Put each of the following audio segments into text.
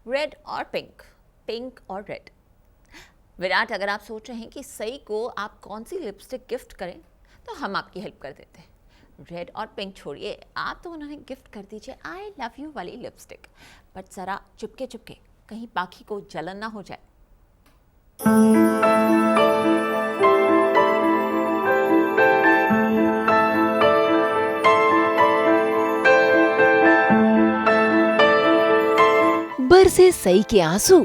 Red और pink, pink और red. Virat, अगर आप सोच रहे हैं कि सई को आप कौन सी लिपस्टिक गिफ्ट करें तो हम आपकी हेल्प कर देते हैं। रेड और पिंक छोड़िए, आप तो उन्हें गिफ्ट कर दीजिए आई लव यू वाली लिपस्टिक, बट ज़रा चुपके चुपके, कहीं बाकी को जलन ना हो जाए। बरसे सई के आंसू।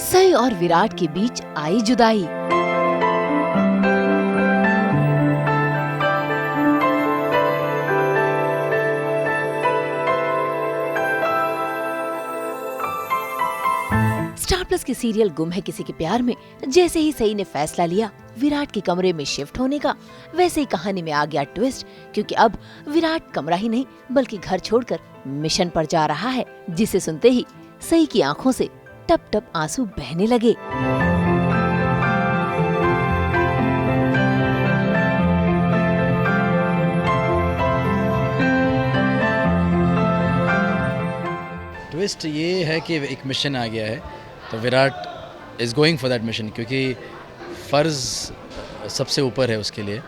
सई और विराट के बीच आई जुदाई। स्टार प्लस के सीरियल गुम है किसी के प्यार में जैसे ही सई ने फैसला लिया विराट के कमरे में शिफ्ट होने का, वैसे ही कहानी में आ गया ट्विस्ट, क्योंकि अब विराट कमरा ही नहीं बल्कि घर छोड़कर मिशन पर जा रहा है, जिसे सुनते ही सई की आंखों से टप टप आंसू बहने लगे। ट्विस्ट ये है कि एक मिशन आ गया है तो Virat is going for that mission, क्योंकि फ़र्ज़ सबसे ऊपर है, उसके लिए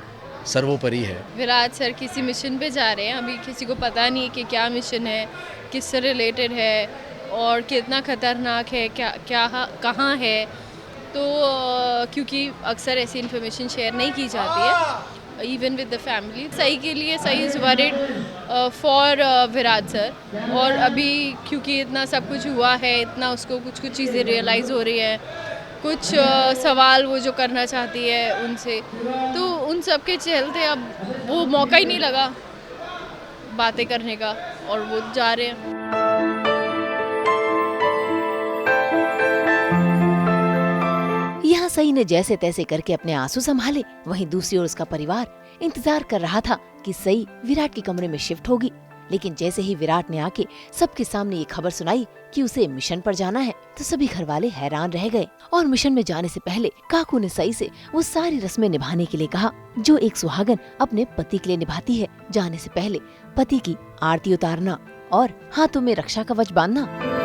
सर्वोपरि है। विराट सर किसी मिशन पे जा रहे हैं, अभी किसी को पता नहीं है कि क्या मिशन है, किससे रिलेटेड है और कितना ख़तरनाक है, क्या कहाँ है। तो क्योंकि अक्सर ऐसी इन्फॉर्मेशन शेयर नहीं की जाती है इवन विद द फैमिली। सही के लिए सही is worried for Virat sir, और अभी क्योंकि इतना सब कुछ हुआ है, इतना उसको कुछ चीज़ें रियलाइज़ हो रही हैं, कुछ सवाल वो जो करना चाहती है उनसे, तो उन सब के चलते अब वो मौका ही नहीं लगा बातें करने का और वो जा रहे हैं। यहाँ सई ने जैसे तैसे करके अपने आंसू संभाले, वहीं दूसरी ओर उसका परिवार इंतजार कर रहा था कि सई विराट के कमरे में शिफ्ट होगी। लेकिन जैसे ही विराट ने आके सबके सामने ये खबर सुनाई कि उसे मिशन पर जाना है, तो सभी घर वाले हैरान रह गए। और मिशन में जाने से पहले काकू ने सई से वो सारी रस्में निभाने के लिए कहा जो एक सुहागन अपने पति के लिए निभाती है। जाने से पहले पति की आरती उतारना और हाथों में रक्षा कवच बांधना।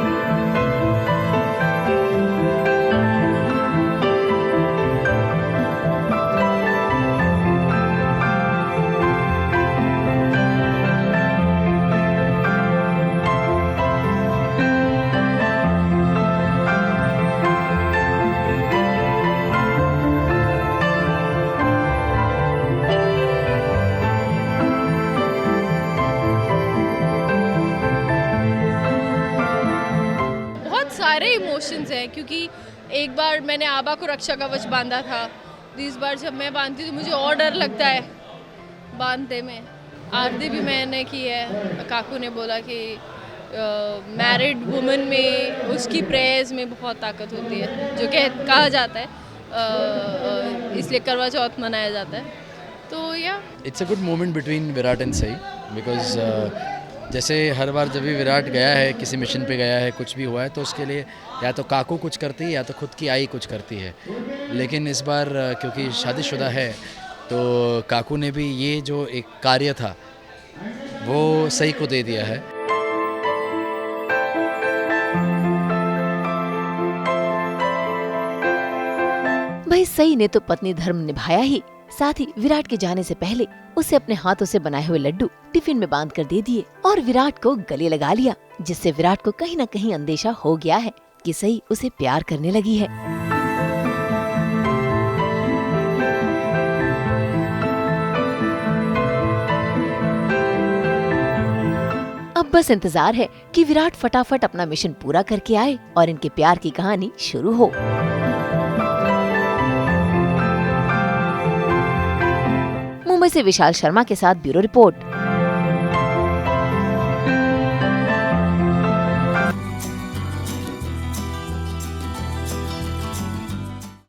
सारे इमोशंस हैं, क्योंकि एक बार मैंने आबा को रक्षा कवच बांधा था, इस बार जब मैं बांधती तो मुझे और डर लगता है बांधते में। आरती भी मैंने की है, काकू ने बोला कि मैरिड वुमन में उसकी प्रेयर्स में बहुत ताकत होती है, जो कहा जाता है, इसलिए करवा चौथ मनाया जाता है। तो या it's a good moment between Virat and Sai, because जैसे हर बार जब भी विराट गया है, किसी मिशन पे गया है, कुछ भी हुआ है, तो उसके लिए या तो काकू कुछ करती है या तो खुद की आई कुछ करती है। लेकिन इस बार क्योंकि शादीशुदा है तो काकू ने भी ये जो एक कार्य था वो सई को दे दिया है। भाई सई ने तो पत्नी धर्म निभाया ही, साथ ही विराट के जाने से पहले उसे अपने हाथों से बनाए हुए लड्डू टिफिन में बांध कर दे दिए और विराट को गले लगा लिया, जिससे विराट को कहीं न कहीं अंदेशा हो गया है कि सई उसे प्यार करने लगी है। अब बस इंतजार है कि विराट फटाफट अपना मिशन पूरा करके आए और इनके प्यार की कहानी शुरू हो। मुंबई से विशाल शर्मा के साथ ब्यूरो रिपोर्ट।